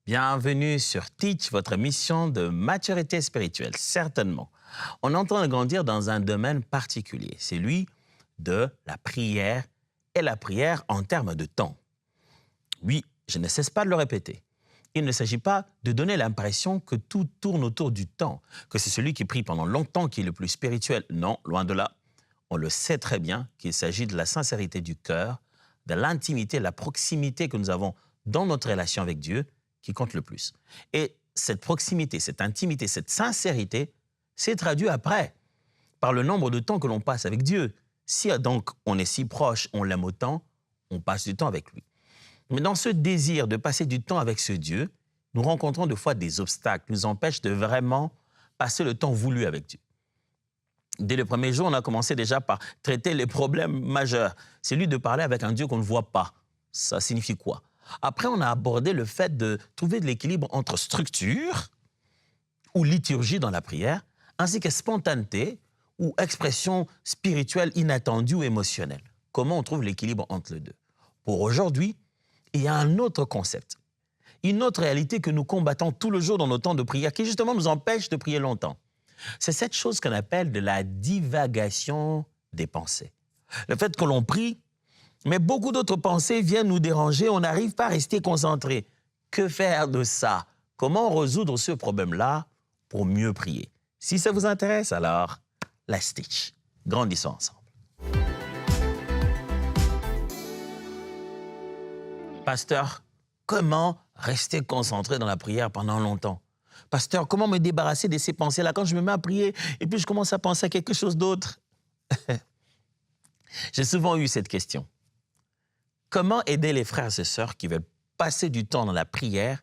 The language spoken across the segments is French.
Bienvenue sur Teach, votre mission de maturité spirituelle, certainement. On est en train de grandir dans un domaine particulier, celui de la prière et la prière en termes de temps. Oui, je ne cesse pas de le répéter. Il ne s'agit pas de donner l'impression que tout tourne autour du temps, que c'est celui qui prie pendant longtemps qui est le plus spirituel. Non, loin de là. On le sait très bien qu'il s'agit de la sincérité du cœur, de l'intimité, la proximité que nous avons dans notre relation avec Dieu qui compte le plus. Et cette proximité, cette intimité, cette sincérité s'est traduite après par le nombre de temps que l'on passe avec Dieu. Si donc on est si proche, on l'aime autant, on passe du temps avec lui. Mais dans ce désir de passer du temps avec ce Dieu, nous rencontrons des fois des obstacles qui nous empêchent de vraiment passer le temps voulu avec Dieu. Dès le premier jour, on a commencé déjà par traiter les problèmes majeurs. C'est lui de parler avec un Dieu qu'on ne voit pas. Ça signifie quoi? Après, on a abordé le fait de trouver de l'équilibre entre structure ou liturgie dans la prière, ainsi que spontanéité ou expression spirituelle inattendue ou émotionnelle. Comment on trouve l'équilibre entre les deux? Pour aujourd'hui, il y a un autre concept, une autre réalité que nous combattons tout le jour dans nos temps de prière, qui justement nous empêche de prier longtemps. C'est cette chose qu'on appelle de la divagation des pensées. Le fait que l'on prie, mais beaucoup d'autres pensées viennent nous déranger, on n'arrive pas à rester concentré. Que faire de ça? Comment résoudre ce problème-là pour mieux prier? Si ça vous intéresse, alors, let's teach. Grandissons ensemble. Pasteur, comment rester concentré dans la prière pendant longtemps? Pasteur, comment me débarrasser de ces pensées-là quand je me mets à prier et puis je commence à penser à quelque chose d'autre? J'ai souvent eu cette question. Comment aider les frères et sœurs qui veulent passer du temps dans la prière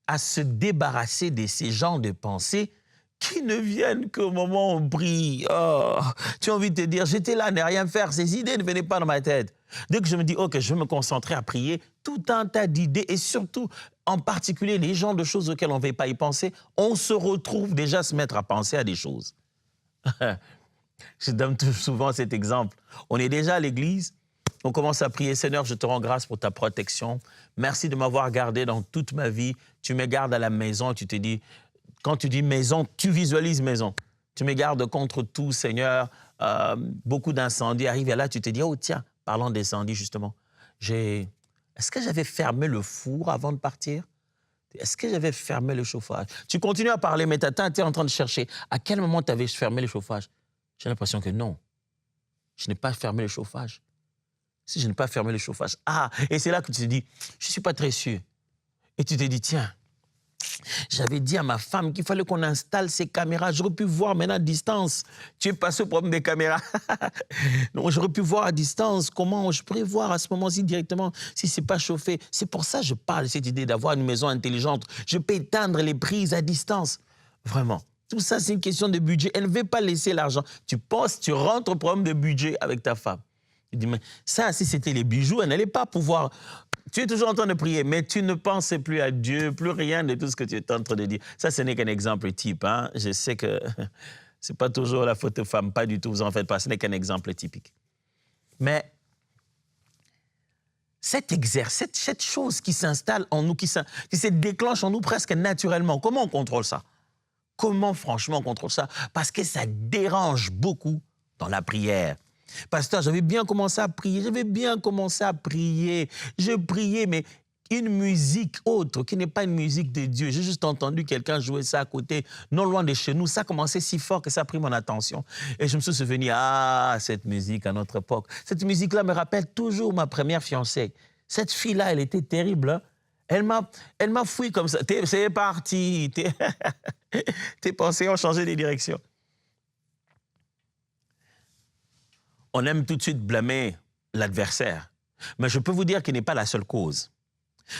à se débarrasser de ces genres de pensées qui ne viennent qu'au moment où on prie? Oh, tu as envie de te dire, j'étais là, ne rien faire, ces idées ne venaient pas dans ma tête. Dès que je me dis, OK, je vais me concentrer à prier, tout un tas d'idées et surtout, en particulier, les genres de choses auxquelles on ne veut pas y penser, on se retrouve déjà à se mettre à penser à des choses. Je donne souvent cet exemple. On est déjà à l'église, on commence à prier, Seigneur, je te rends grâce pour ta protection. Merci de m'avoir gardé dans toute ma vie. Tu me gardes à la maison et tu te dis, quand tu dis maison, tu visualises maison. Tu me gardes contre tout, Seigneur. Beaucoup d'incendies arrivent et là, tu te dis, oh tiens, parlant d'incendie justement, est-ce que j'avais fermé le four avant de partir? Est-ce que j'avais fermé le chauffage? Tu continues à parler, mais tu es en train de chercher. À quel moment tu avais fermé le chauffage? J'ai l'impression que non. Je n'ai pas fermé le chauffage. Si je n'ai pas fermé le chauffage, et c'est là que tu te dis, je ne suis pas très sûr. Et tu te dis, tiens, j'avais dit à ma femme qu'il fallait qu'on installe ces caméras. J'aurais pu voir maintenant à distance. Tu es passé au problème des caméras. Donc, j'aurais pu voir à distance comment je pourrais voir à ce moment-ci directement si ce n'est pas chauffé. C'est pour ça que je parle de cette idée d'avoir une maison intelligente. Je peux éteindre les prises à distance. Vraiment. Tout ça, c'est une question de budget. Elle ne veut pas laisser l'argent. Tu penses, tu rentres au problème de budget avec ta femme. Tu dis, mais ça, si c'était les bijoux, elle n'allait pas pouvoir... Tu es toujours en train de prier, mais tu ne penses plus à Dieu, plus rien de tout ce que tu es en train de dire. Ça, ce n'est qu'un exemple type. Hein? Je sais que ce n'est pas toujours la faute aux femmes, pas du tout, vous en faites pas, ce n'est qu'un exemple typique. Mais cet exercice, cette chose qui s'installe en nous, qui se déclenche en nous presque naturellement, comment on contrôle ça? Comment franchement on contrôle ça? Parce que ça dérange beaucoup dans la prière. Pasteur, j'avais bien commencé à prier, Je priais, mais une musique autre, qui n'est pas une musique de Dieu. J'ai juste entendu quelqu'un jouer ça à côté, non loin de chez nous. Ça commençait si fort que ça a pris mon attention. Et je me suis souvenu, cette musique à notre époque. Cette musique-là me rappelle toujours ma première fiancée. Cette fille-là, elle était terrible. Hein? Elle m'a fouillé comme ça. C'est parti. Tes pensées ont changé de direction. On aime tout de suite blâmer l'adversaire. Mais je peux vous dire qu'il n'est pas la seule cause.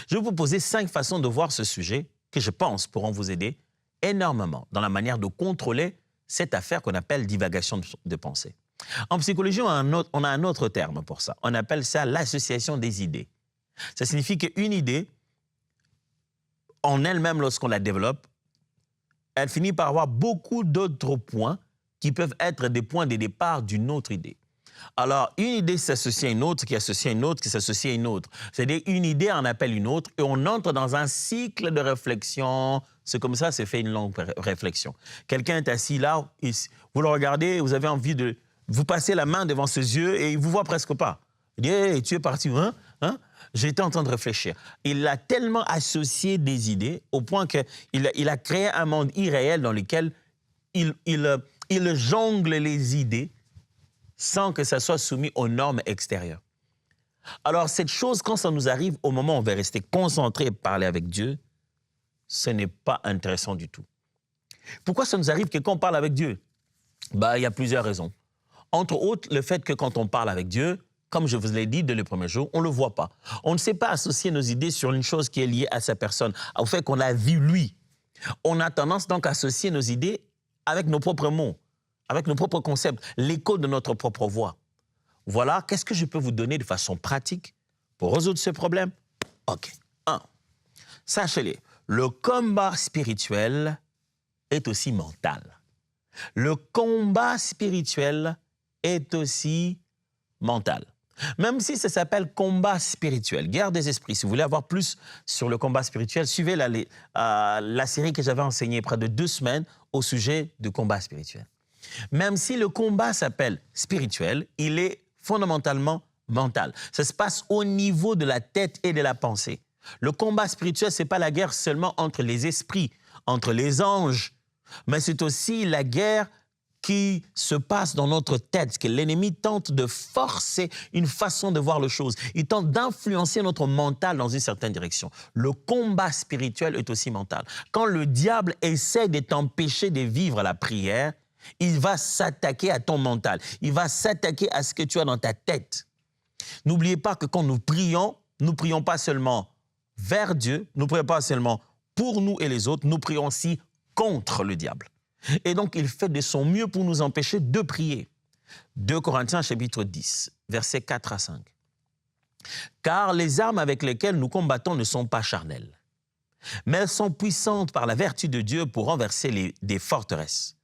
Je vais vous poser 5 façons de voir ce sujet que je pense pourront vous aider énormément dans la manière de contrôler cette affaire qu'on appelle divagation de pensée. En psychologie, on a un autre terme pour ça. On appelle ça l'association des idées. Ça signifie qu'une idée, en elle-même, lorsqu'on la développe, elle finit par avoir beaucoup d'autres points qui peuvent être des points de départ d'une autre idée. Alors, une idée s'associe à une autre, qui associe à une autre, qui s'associe à une autre. C'est-à-dire, une idée en appelle une autre et on entre dans un cycle de réflexion. C'est comme ça, c'est fait une longue réflexion. Quelqu'un est assis là, vous le regardez, vous avez envie de... Vous passez la main devant ses yeux et il ne vous voit presque pas. Il dit, hey, tu es parti, hein? J'étais en train de réfléchir. Il a tellement associé des idées au point qu'il a créé un monde irréel dans lequel il jongle les idées sans que ça soit soumis aux normes extérieures. Alors, cette chose, quand ça nous arrive, au moment où on va rester concentré et parler avec Dieu, ce n'est pas intéressant du tout. Pourquoi ça nous arrive que quand on parle avec Dieu? Il y a plusieurs raisons. Entre autres, le fait que quand on parle avec Dieu, comme je vous l'ai dit dès le premier jour, on ne le voit pas. On ne sait pas associer nos idées sur une chose qui est liée à sa personne, au fait qu'on l'a vu lui. On a tendance donc à associer nos idées avec nos propres mots, avec nos propres concepts, l'écho de notre propre voix. Voilà, qu'est-ce que je peux vous donner de façon pratique pour résoudre ce problème? OK. 1. Sachez-le, le combat spirituel est aussi mental. Le combat spirituel est aussi mental. Même si ça s'appelle combat spirituel, guerre des esprits. Si vous voulez avoir plus sur le combat spirituel, suivez la série que j'avais enseignée près de 2 semaines au sujet du combat spirituel. Même si le combat s'appelle spirituel, il est fondamentalement mental. Ça se passe au niveau de la tête et de la pensée. Le combat spirituel, ce n'est pas la guerre seulement entre les esprits, entre les anges, mais c'est aussi la guerre qui se passe dans notre tête, que l'ennemi tente de forcer une façon de voir les choses. Il tente d'influencer notre mental dans une certaine direction. Le combat spirituel est aussi mental. Quand le diable essaie de t'empêcher de vivre la prière, il va s'attaquer à ton mental. Il va s'attaquer à ce que tu as dans ta tête. N'oubliez pas que quand nous prions pas seulement vers Dieu, nous ne prions pas seulement pour nous et les autres, nous prions aussi contre le diable. Et donc, il fait de son mieux pour nous empêcher de prier. 2 Corinthiens chapitre 10, versets 4 à 5. Car les armes avec lesquelles nous combattons ne sont pas charnelles, mais elles sont puissantes par la vertu de Dieu pour renverser des forteresses.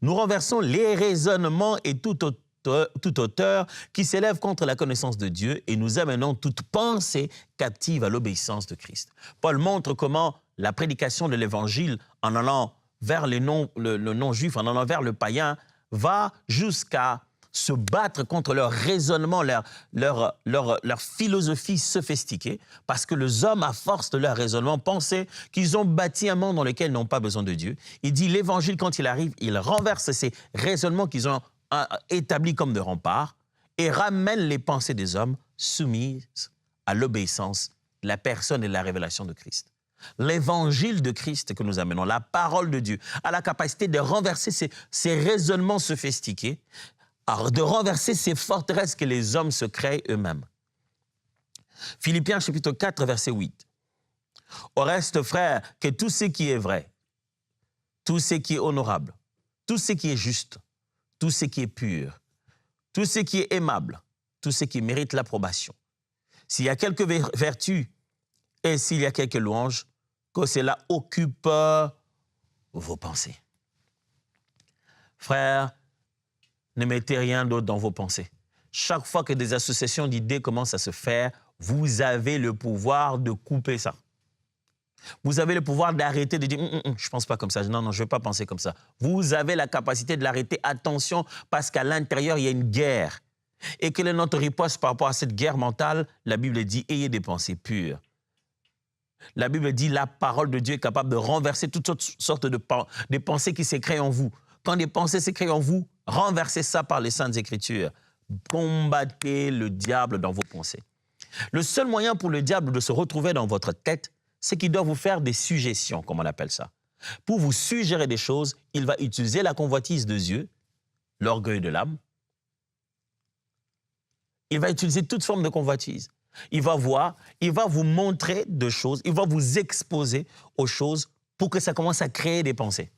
Nous renversons les raisonnements et toute hauteur qui s'élève contre la connaissance de Dieu et nous amenons toute pensée captive à l'obéissance de Christ. Paul montre comment la prédication de l'Évangile, en allant vers le non-juif, en allant vers le païen, va jusqu'à se battre contre leur raisonnement, leur philosophie sophistiquée, parce que les hommes, à force de leur raisonnement, pensaient qu'ils ont bâti un monde dans lequel ils n'ont pas besoin de Dieu. Il dit, l'Évangile, quand il arrive, il renverse ces raisonnements qu'ils ont établis comme de remparts et ramène les pensées des hommes soumises à l'obéissance de la personne et de la révélation de Christ. L'évangile de Christ que nous amenons, la parole de Dieu, a la capacité de renverser ces raisonnements sophistiqués, de renverser ces forteresses que les hommes se créent eux-mêmes. Philippiens chapitre 4, verset 8. Au reste, frères, que tout ce qui est vrai, tout ce qui est honorable, tout ce qui est juste, tout ce qui est pur, tout ce qui est aimable, tout ce qui mérite l'approbation. S'il y a quelque vertu et s'il y a quelque louange, que cela occupe vos pensées. Frères, ne mettez rien d'autre dans vos pensées. Chaque fois que des associations d'idées commencent à se faire, vous avez le pouvoir de couper ça. Vous avez le pouvoir d'arrêter de dire « je ne pense pas comme ça, non, je ne veux pas penser comme ça ». Vous avez la capacité de l'arrêter. Attention, parce qu'à l'intérieur, il y a une guerre. Et quelle est notre riposte par rapport à cette guerre mentale? La Bible dit « ayez des pensées pures ». La Bible dit « la parole de Dieu est capable de renverser toutes sortes de pensées qui s'écrivent en vous ». Quand des pensées s'écrivent en vous, renversez ça par les Saintes Écritures. Combattez le diable dans vos pensées. Le seul moyen pour le diable de se retrouver dans votre tête, c'est qu'il doit vous faire des suggestions, comme on appelle ça. Pour vous suggérer des choses, il va utiliser la convoitise des yeux, l'orgueil de l'âme. Il va utiliser toute forme de convoitise. Il va vous montrer des choses, il va vous exposer aux choses pour que ça commence à créer des pensées.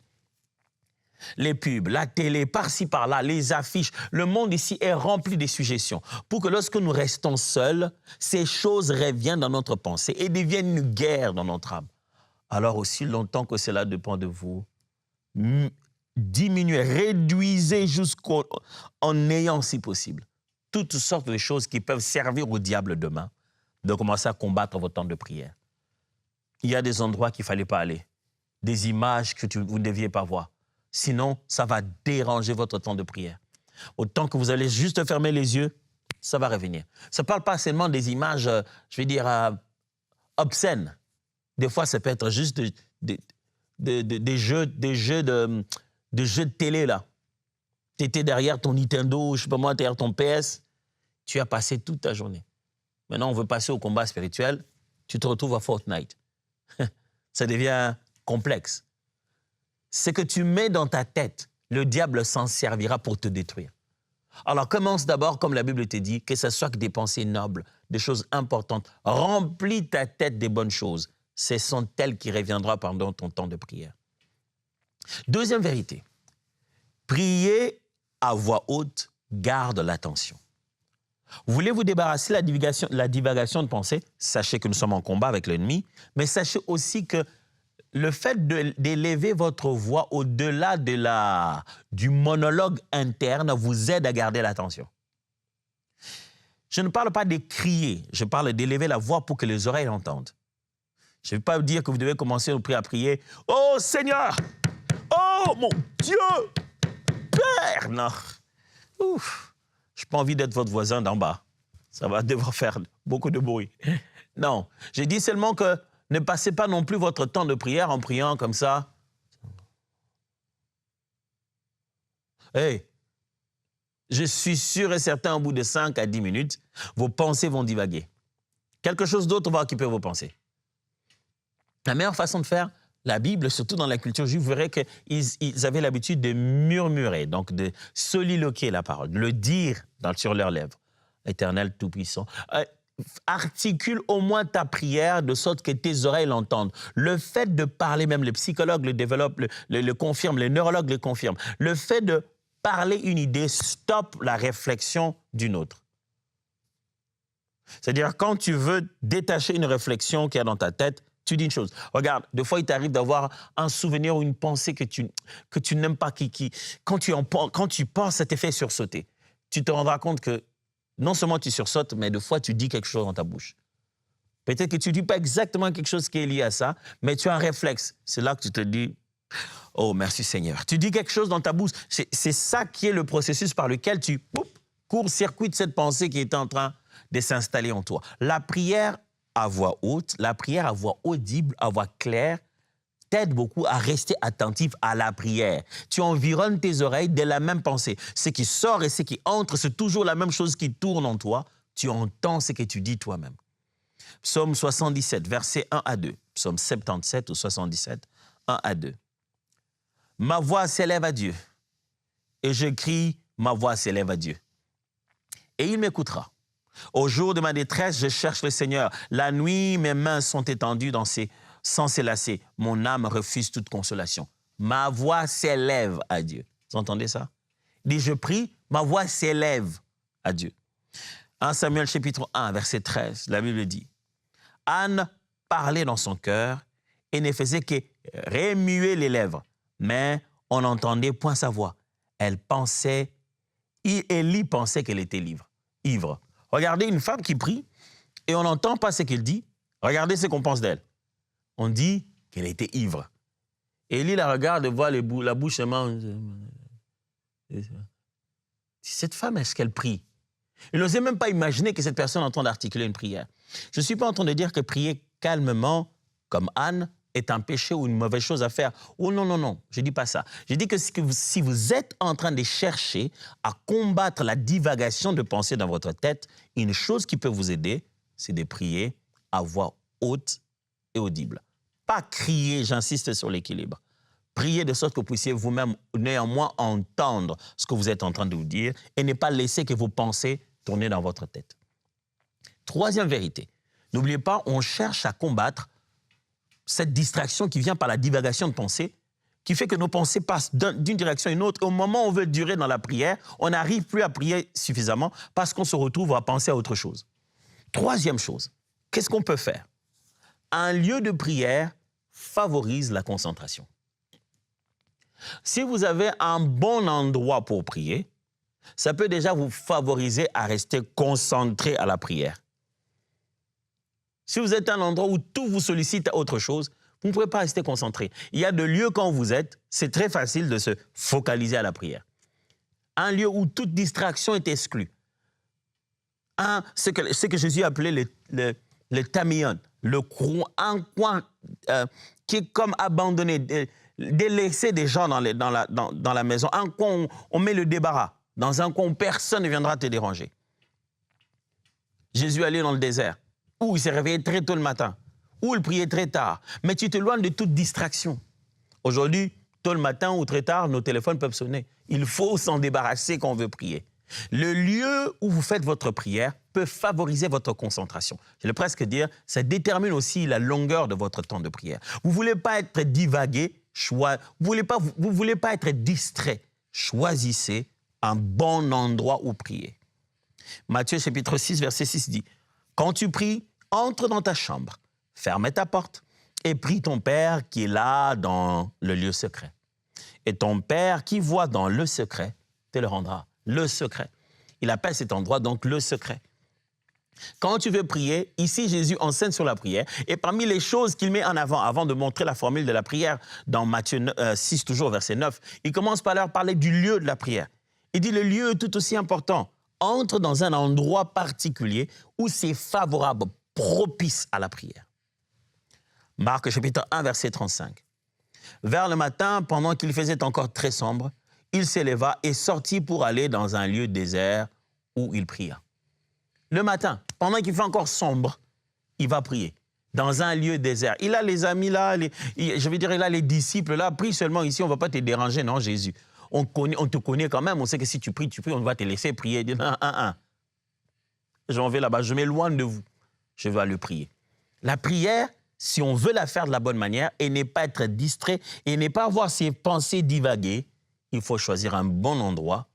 Les pubs, la télé, par-ci, par-là, les affiches, le monde ici est rempli de suggestions pour que lorsque nous restons seuls, ces choses reviennent dans notre pensée et deviennent une guerre dans notre âme. Alors aussi longtemps que cela dépend de vous, diminuez, réduisez jusqu'en ayant si possible toutes sortes de choses qui peuvent servir au diable demain, de commencer à combattre votre temps de prière. Il y a des endroits qu'il ne fallait pas aller, des images que vous ne deviez pas voir. Sinon, ça va déranger votre temps de prière. Autant que vous allez juste fermer les yeux, ça va revenir. Ça ne parle pas seulement des images, je vais dire, obscènes. Des fois, ça peut être juste des jeux de télé, là. Tu étais derrière ton Nintendo, je ne sais pas moi, derrière ton PS. Tu as passé toute ta journée. Maintenant, on veut passer au combat spirituel. Tu te retrouves à Fortnite. Ça devient complexe. Ce que tu mets dans ta tête, le diable s'en servira pour te détruire. Alors commence d'abord, comme la Bible te dit, que ce soit que des pensées nobles, des choses importantes. Remplis ta tête des bonnes choses. Ce sont elles qui reviendront pendant ton temps de prière. Deuxième vérité. Prier à voix haute garde l'attention. Vous voulez vous débarrasser de la divagation de pensée? Sachez que nous sommes en combat avec l'ennemi, mais sachez aussi que le fait d'élever votre voix au-delà du monologue interne vous aide à garder l'attention. Je ne parle pas de crier, je parle d'élever la voix pour que les oreilles l'entendent. Je ne vais pas vous dire que vous devez commencer à prier « Oh Seigneur! Oh mon Dieu! Père! » Non. Ouf. Je n'ai pas envie d'être votre voisin d'en bas. Ça va devoir faire beaucoup de bruit. Non, j'ai dit seulement que ne passez pas non plus votre temps de prière en priant comme ça. Hey, je suis sûr et certain, au bout de 5 à 10 minutes, vos pensées vont divaguer. Quelque chose d'autre va occuper vos pensées. La meilleure façon de faire, la Bible, surtout dans la culture juive, vous verrez qu'ils avaient l'habitude de murmurer, donc de soliloquer la parole, de le dire sur leurs lèvres. Éternel Tout-Puissant. Articule au moins ta prière de sorte que tes oreilles l'entendent. Le fait de parler, même les psychologues le développent, le confirment, les neurologues le confirment. Le fait de parler une idée stoppe la réflexion d'une autre. C'est-à-dire, quand tu veux détacher une réflexion qu'il y a dans ta tête, tu dis une chose. Regarde, des fois, il t'arrive d'avoir un souvenir ou une pensée que tu n'aimes pas, quand tu penses, ça te fait sursauter. Tu te rendras compte que non seulement tu sursautes, mais des fois, tu dis quelque chose dans ta bouche. Peut-être que tu ne dis pas exactement quelque chose qui est lié à ça, mais tu as un réflexe. C'est là que tu te dis, oh, merci Seigneur. Tu dis quelque chose dans ta bouche. C'est ça qui est le processus par lequel tu court-circuites cette pensée qui est en train de s'installer en toi. La prière à voix haute, la prière à voix audible, à voix claire, t'aide beaucoup à rester attentif à la prière. Tu environnes tes oreilles de la même pensée. Ce qui sort et ce qui entre, c'est toujours la même chose qui tourne en toi. Tu entends ce que tu dis toi-même. Psaume 77, versets 1 à 2. Psaume 77 ou 77, 1 à 2. Ma voix s'élève à Dieu et je crie, ma voix s'élève à Dieu. Et il m'écoutera. Au jour de ma détresse, je cherche le Seigneur. La nuit, mes mains sont étendues sans s'élasser. Mon âme refuse toute consolation. Ma voix s'élève à Dieu. Vous entendez ça? Il dit, je prie, ma voix s'élève à Dieu. 1 Samuel chapitre 1, verset 13, la Bible dit, Anne parlait dans son cœur et ne faisait que remuer les lèvres, mais on n'entendait point sa voix. Élie pensait qu'elle était ivre. Regardez une femme qui prie et on n'entend pas ce qu'elle dit. Regardez ce qu'on pense d'elle. On dit qu'elle était ivre. Élie la regarde et voit la bouche cette femme, est-ce qu'elle prie? Il n'osait même pas imaginer que cette personne est en train d'articuler une prière. Je ne suis pas en train de dire que prier calmement, comme Anne, est un péché ou une mauvaise chose à faire. Oh non, je ne dis pas ça. Je dis que si vous êtes en train de chercher à combattre la divagation de pensée dans votre tête, une chose qui peut vous aider, c'est de prier à voix haute et audible. Pas crier, j'insiste sur l'équilibre. Priez de sorte que vous puissiez vous-même néanmoins entendre ce que vous êtes en train de vous dire et ne pas laisser que vos pensées tournent dans votre tête. Troisième vérité, n'oubliez pas, on cherche à combattre cette distraction qui vient par la divagation de pensée, qui fait que nos pensées passent d'une direction à une autre. Au moment où on veut durer dans la prière, on n'arrive plus à prier suffisamment parce qu'on se retrouve à penser à autre chose. Troisième chose, qu'est-ce qu'on peut faire? Un lieu de prière favorise la concentration. Si vous avez un bon endroit pour prier, ça peut déjà vous favoriser à rester concentré à la prière. Si vous êtes à un endroit où tout vous sollicite à autre chose, vous ne pouvez pas rester concentré. Il y a des lieux quand vous êtes, c'est très facile de se focaliser à la prière. Un lieu où toute distraction est exclue. Ce que Jésus appelait le tamion, un coin qui est comme abandonné, délaissé des gens dans la maison. Un coin où on met le débarras, dans un coin où personne ne viendra te déranger. Jésus allait dans le désert, où il s'est réveillé très tôt le matin, où il priait très tard. Mais tu t'éloignes de toute distraction. Aujourd'hui, tôt le matin ou très tard, nos téléphones peuvent sonner. Il faut s'en débarrasser quand on veut prier. Le lieu où vous faites votre prière peut favoriser votre concentration. Je vais presque dire, ça détermine aussi la longueur de votre temps de prière. Vous ne voulez pas être divagué, vous ne voulez pas être distrait. Choisissez un bon endroit où prier. Matthieu chapitre 6, verset 6 dit, « Quand tu pries, entre dans ta chambre, ferme ta porte et prie ton Père qui est là dans le lieu secret. Et ton Père qui voit dans le secret te le rendra. » Le secret. Il appelle cet endroit donc le secret. Quand tu veux prier, ici Jésus enseigne sur la prière et parmi les choses qu'il met en avant de montrer la formule de la prière, dans Matthieu 6 toujours verset 9, il commence par leur parler du lieu de la prière. Il dit le lieu est tout aussi important. Entre dans un endroit particulier où c'est favorable, propice à la prière. Marc chapitre 1 verset 35. Vers le matin, pendant qu'il faisait encore très sombre, il s'éleva et sortit pour aller dans un lieu désert où il pria. Le matin, pendant qu'il fait encore sombre, il va prier dans un lieu désert. Il a les amis là, il a les disciples là, prie seulement ici, on ne va pas te déranger, non Jésus. On te connaît quand même, on sait que si tu pries, on va te laisser prier. J'en vais là-bas, je m'éloigne de vous, je vais aller prier. La prière, si on veut la faire de la bonne manière et ne pas être distrait et ne pas avoir ses pensées divaguer, il faut choisir un bon endroit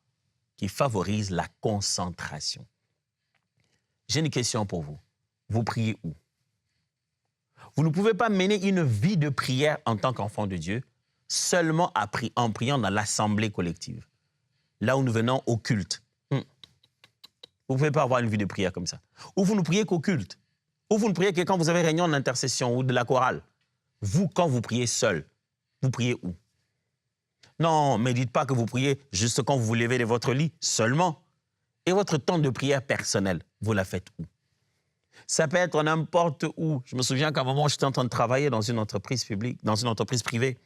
qui favorise la concentration. J'ai une question pour vous. Vous priez où? Vous ne pouvez pas mener une vie de prière en tant qu'enfant de Dieu seulement en priant dans l'assemblée collective. Là où nous venons au culte. Vous ne pouvez pas avoir une vie de prière comme ça. Ou vous ne priez qu'au culte. Ou vous ne priez que quand vous avez réunion d'intercession ou de la chorale. Vous, quand vous priez seul, vous priez où? Non, mais dites pas que vous priez juste quand vous vous levez de votre lit, seulement. Et votre temps de prière personnel, vous la faites où? Ça peut être n'importe où. Je me souviens qu'à un moment, j'étais en train de travailler dans une entreprise publique, dans une entreprise privée.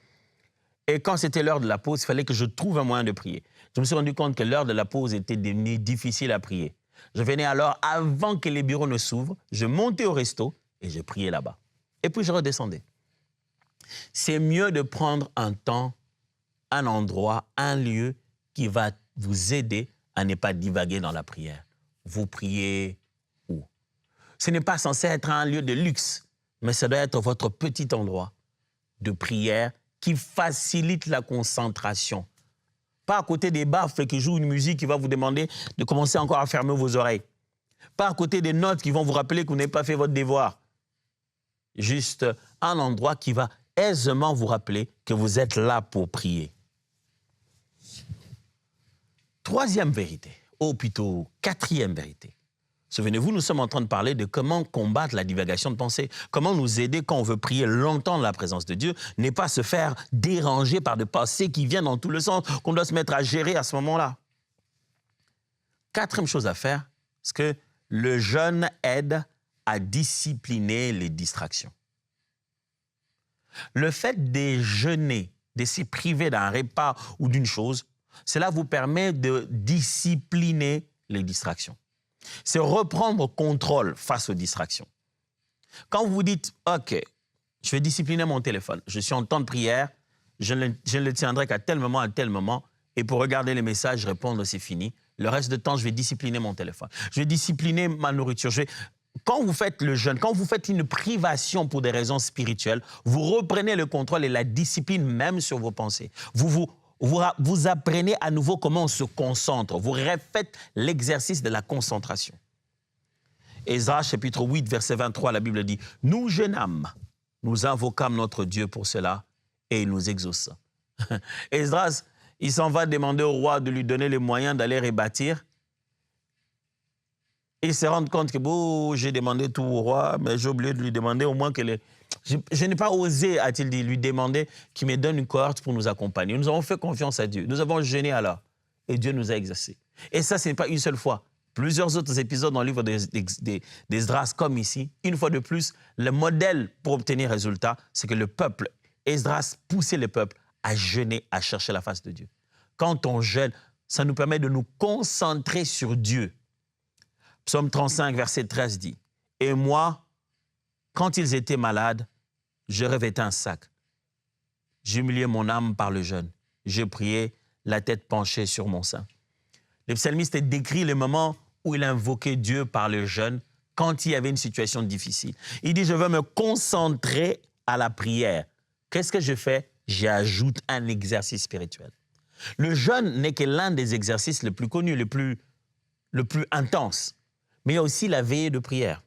Et quand c'était l'heure de la pause, il fallait que je trouve un moyen de prier. Je me suis rendu compte que l'heure de la pause était devenue difficile à prier. Je venais alors, avant que les bureaux ne s'ouvrent, je montais au resto et je priais là-bas. Et puis je redescendais. C'est mieux de prendre un temps, un endroit, un lieu qui va vous aider à ne pas divaguer dans la prière. Vous priez où? Ce n'est pas censé être un lieu de luxe, mais ça doit être votre petit endroit de prière qui facilite la concentration. Pas à côté des baffles qui jouent une musique qui va vous demander de commencer encore à fermer vos oreilles. Pas à côté des notes qui vont vous rappeler que vous n'avez pas fait votre devoir. Juste un endroit qui va aisément vous rappeler que vous êtes là pour prier. Troisième vérité, ou plutôt quatrième vérité. Souvenez-vous, nous sommes en train de parler de comment combattre la divagation de pensée, comment nous aider quand on veut prier longtemps dans la présence de Dieu, n'est pas se faire déranger par des pensées qui viennent dans tous les sens, qu'on doit se mettre à gérer à ce moment-là. Quatrième chose à faire, c'est que le jeûne aide à discipliner les distractions. Le fait de jeûner, de se priver d'un repas ou d'une chose, cela vous permet de discipliner les distractions. C'est reprendre contrôle face aux distractions. Quand vous vous dites, OK, je vais discipliner mon téléphone, je suis en temps de prière, je ne le tiendrai qu'à tel moment, et pour regarder les messages, répondre, c'est fini. Le reste du temps, je vais discipliner mon téléphone. Je vais discipliner ma nourriture. Quand vous faites le jeûne, quand vous faites une privation pour des raisons spirituelles, vous reprenez le contrôle et la discipline même sur vos pensées. Vous apprenez à nouveau comment on se concentre. Vous refaites l'exercice de la concentration. Esdras, chapitre 8, verset 23, la Bible dit « Nous jeûnâmes, nous invoquâmes notre Dieu pour cela, et il nous exauça. » Esdras, Il s'en va demander au roi de lui donner les moyens d'aller rebâtir. Il se rend compte que bon, j'ai demandé tout au roi, mais j'ai oublié de lui demander au moins que les... Je n'ai pas osé, a-t-il dit, lui demander qu'il me donne une cohorte pour nous accompagner. Nous avons fait confiance à Dieu. Nous avons jeûné alors. Et Dieu nous a exaucés. Et ça, ce n'est pas une seule fois. Plusieurs autres épisodes dans le livre d'Esdras, comme ici. Une fois de plus, le modèle pour obtenir résultat, c'est que le peuple, Esdras poussait le peuple à jeûner, à chercher la face de Dieu. Quand on jeûne, ça nous permet de nous concentrer sur Dieu. Psaume 35, verset 13 dit, « Et moi, quand ils étaient malades, je revêtais un sac. J'humiliais mon âme par le jeûne. Je priais, la tête penchée sur mon sein. » Le psalmiste décrit le moment où il invoquait Dieu par le jeûne quand il y avait une situation difficile. Il dit, je veux me concentrer à la prière. Qu'est-ce que je fais? J'ajoute un exercice spirituel. Le jeûne n'est que l'un des exercices les plus connus, le plus intense. Mais il y a aussi la veillée de prière.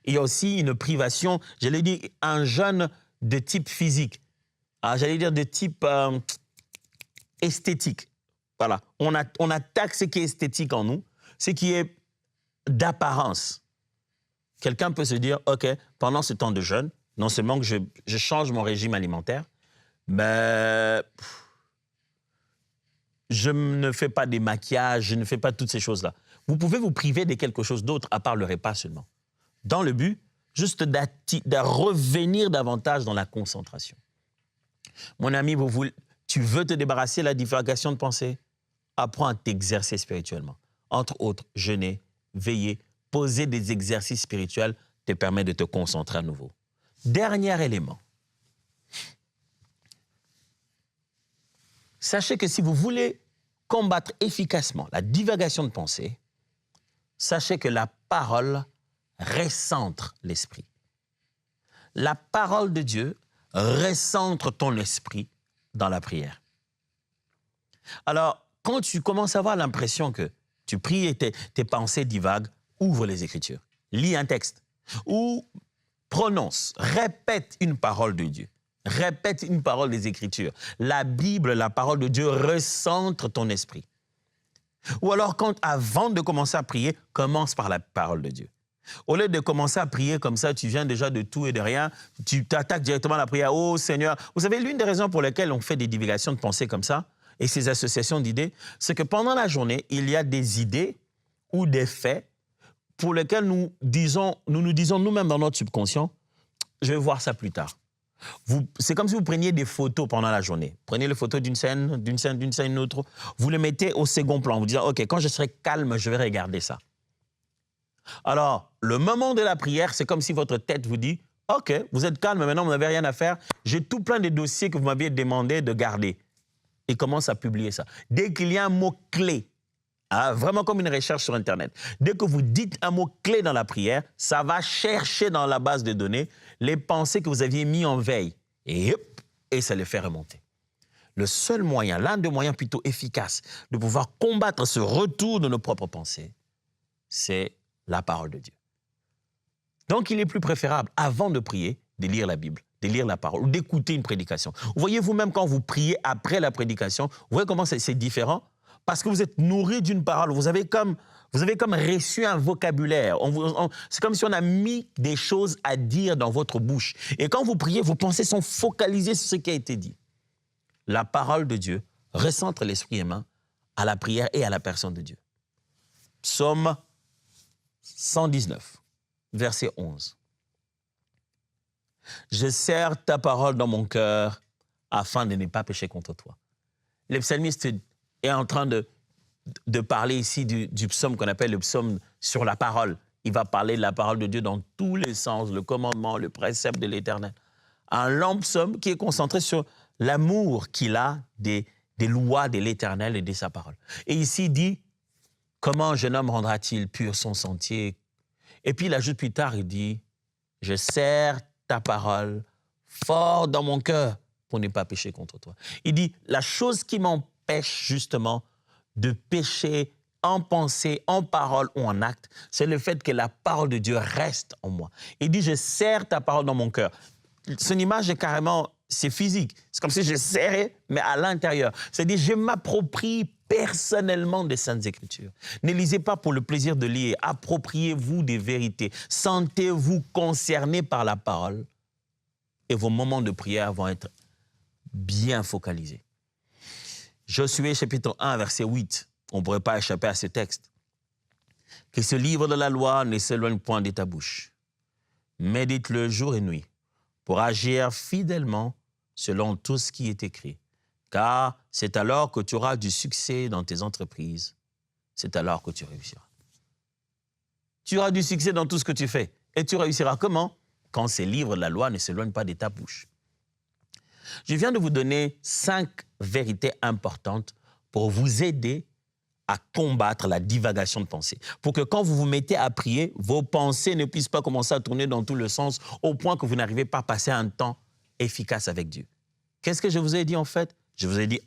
Il y a aussi une privation, je l'ai dit, un jeûne de type physique. J'allais dire de type esthétique. Voilà, on attaque ce qui est esthétique en nous, ce qui est d'apparence. Quelqu'un peut se dire, OK, pendant ce temps de jeûne, non seulement que je change mon régime alimentaire, mais je ne fais pas des maquillages, je ne fais pas toutes ces choses-là. Vous pouvez vous priver de quelque chose d'autre à part le repas seulement. Dans le but, juste de revenir davantage dans la concentration. Mon ami, tu veux te débarrasser de la divagation de pensée? Apprends à t'exercer spirituellement. Entre autres, jeûner, veiller, poser des exercices spirituels te permet de te concentrer à nouveau. Dernier élément. Sachez que si vous voulez combattre efficacement la divagation de pensée, sachez que la parole recentre l'esprit. La parole de Dieu recentre ton esprit dans la prière. Alors, quand tu commences à avoir l'impression que tu pries et tes pensées divaguent, ouvre les Écritures, lis un texte ou prononce, répète une parole de Dieu. Répète une parole des Écritures. La Bible, la parole de Dieu, recentre ton esprit. Ou alors, avant de commencer à prier, commence par la parole de Dieu. Au lieu de commencer à prier comme ça, tu viens déjà de tout et de rien, tu t'attaques directement à la prière. Oh Seigneur, vous savez, l'une des raisons pour lesquelles on fait des divagations de pensée comme ça, et ces associations d'idées, c'est que pendant la journée, il y a des idées ou des faits pour lesquels nous nous disons nous-mêmes dans notre subconscient, je vais voir ça plus tard. C'est comme si vous preniez des photos pendant la journée. Prenez les photos d'une scène, une autre. Vous les mettez au second plan. Vous disant, OK, quand je serai calme, je vais regarder ça. Alors, le moment de la prière, c'est comme si votre tête vous dit, OK, vous êtes calme, maintenant vous n'avez rien à faire. J'ai tout plein de dossiers que vous m'aviez demandé de garder. Et commence à publier ça. Dès qu'il y a un mot-clé, vraiment comme une recherche sur Internet, dès que vous dites un mot-clé dans la prière, ça va chercher dans la base de données les pensées que vous aviez mis en veille. Et ça les fait remonter. Le seul moyen, l'un des moyens plutôt efficaces de pouvoir combattre ce retour de nos propres pensées, c'est la parole de Dieu. Donc, il est plus préférable, avant de prier, de lire la Bible, de lire la parole, ou d'écouter une prédication. Vous voyez vous-même quand vous priez après la prédication, vous voyez comment c'est différent? Parce que vous êtes nourri d'une parole, vous avez comme reçu un vocabulaire. C'est comme si on a mis des choses à dire dans votre bouche. Et quand vous priez, vos pensées sont focalisées sur ce qui a été dit. La parole de Dieu recentre l'esprit humain à la prière et à la personne de Dieu. Psaume 119, verset 11. « Je serre ta parole dans mon cœur afin de ne pas pécher contre toi. » Le psalmiste est en train de parler ici du psaume qu'on appelle le psaume sur la parole. Il va parler de la parole de Dieu dans tous les sens, le commandement, le précepte de l'Éternel. Un long psaume qui est concentré sur l'amour qu'il a des lois de l'Éternel et de sa parole. Et ici, il dit, comment un jeune homme rendra-t-il pur son sentier? Et puis il ajoute plus tard, il dit, je serre ta parole fort dans mon cœur pour ne pas pécher contre toi. Il dit, la chose qui m'empêche justement de pécher en pensée, en parole ou en acte, c'est le fait que la parole de Dieu reste en moi. Il dit, je serre ta parole dans mon cœur. Son image est carrément c'est physique. C'est comme si je serrais, mais à l'intérieur. C'est-à-dire, je m'approprie personnellement des Saintes Écritures. Ne lisez pas pour le plaisir de lire. Appropriez-vous des vérités. Sentez-vous concerné par la parole. Et vos moments de prière vont être bien focalisés. Josué, chapitre 1, verset 8. On ne pourrait pas échapper à ce texte. Que ce livre de la loi ne s'éloigne point de ta bouche. Médite-le jour et nuit pour agir fidèlement selon tout ce qui est écrit. Car c'est alors que tu auras du succès dans tes entreprises. C'est alors que tu réussiras. Tu auras du succès dans tout ce que tu fais. Et tu réussiras comment? Quand ces livres de la loi ne s'éloignent pas de ta bouche. Je viens de vous donner 5 vérités importantes pour vous aider à combattre la divagation de pensée. Pour que quand vous vous mettez à prier, vos pensées ne puissent pas commencer à tourner dans tous les sens au point que vous n'arrivez pas à passer un temps efficace avec Dieu. Qu'est-ce que je vous ai dit en fait? Je vous ai dit,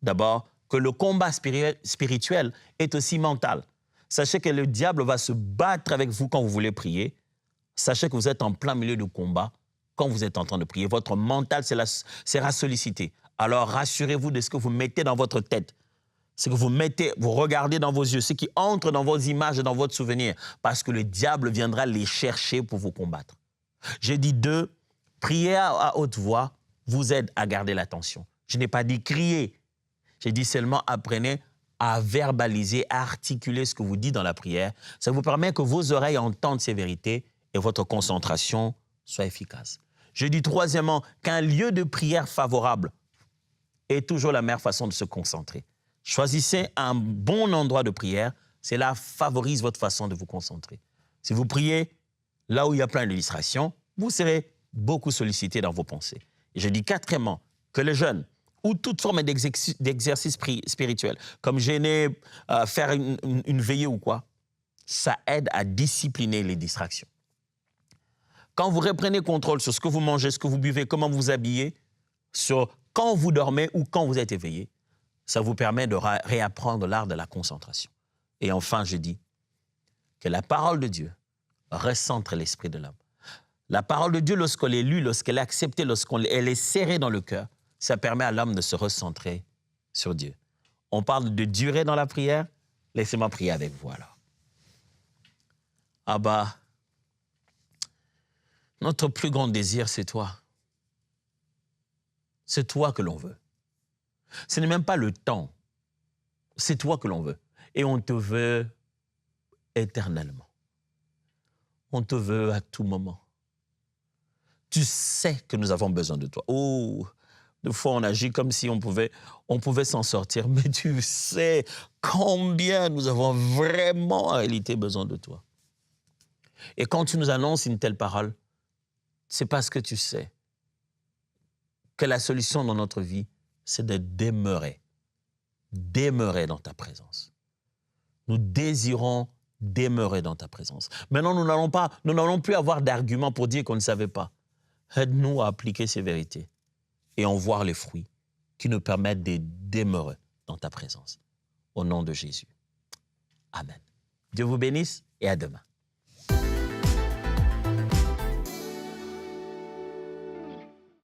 d'abord, que le combat spirituel est aussi mental. Sachez que le diable va se battre avec vous quand vous voulez prier. Sachez que vous êtes en plein milieu de combat quand vous êtes en train de prier. Votre mental sera sollicité. Alors rassurez-vous de ce que vous mettez dans votre tête. Ce que vous mettez, vous regardez dans vos yeux, ce qui entre dans vos images et dans votre souvenir, parce que le diable viendra les chercher pour vous combattre. J'ai dit 2, prier à haute voix vous aide à garder l'attention. Je n'ai pas dit crier. J'ai dit seulement apprenez à verbaliser, à articuler ce que vous dites dans la prière. Ça vous permet que vos oreilles entendent ces vérités et votre concentration soit efficace. Je dis troisièmement qu'un lieu de prière favorable est toujours la meilleure façon de se concentrer. Choisissez un bon endroit de prière, cela favorise votre façon de vous concentrer. Si vous priez là où il y a plein de distractions, vous serez beaucoup sollicité dans vos pensées. Et je dis quatrièmement que les jeunes ou toute forme d'exercice spirituel, comme jeûner, faire une veillée ou quoi, ça aide à discipliner les distractions. Quand vous reprenez contrôle sur ce que vous mangez, ce que vous buvez, comment vous vous habillez, sur quand vous dormez ou quand vous êtes éveillé, ça vous permet de réapprendre l'art de la concentration. Et enfin, je dis que la parole de Dieu recentre l'esprit de l'homme. La parole de Dieu, lorsqu'elle est lue, lorsqu'elle est acceptée, lorsqu'elle est serrée dans le cœur, ça permet à l'homme de se recentrer sur Dieu. On parle de durée dans la prière. Laissez-moi prier avec vous alors. Abba, notre plus grand désir, c'est toi. C'est toi que l'on veut. Ce n'est même pas le temps. C'est toi que l'on veut. Et on te veut éternellement. On te veut à tout moment. Tu sais que nous avons besoin de toi. Oh, des fois, on agit comme si on pouvait s'en sortir. Mais tu sais combien nous avons vraiment en réalité besoin de toi. Et quand tu nous annonces une telle parole, c'est parce que tu sais que la solution dans notre vie, c'est de demeurer dans ta présence. Nous désirons demeurer dans ta présence. Maintenant, nous n'allons plus avoir d'arguments pour dire qu'on ne savait pas. Aide-nous à appliquer ces vérités et en voir les fruits qui nous permettent de demeurer dans ta présence. Au nom de Jésus. Amen. Dieu vous bénisse et à demain.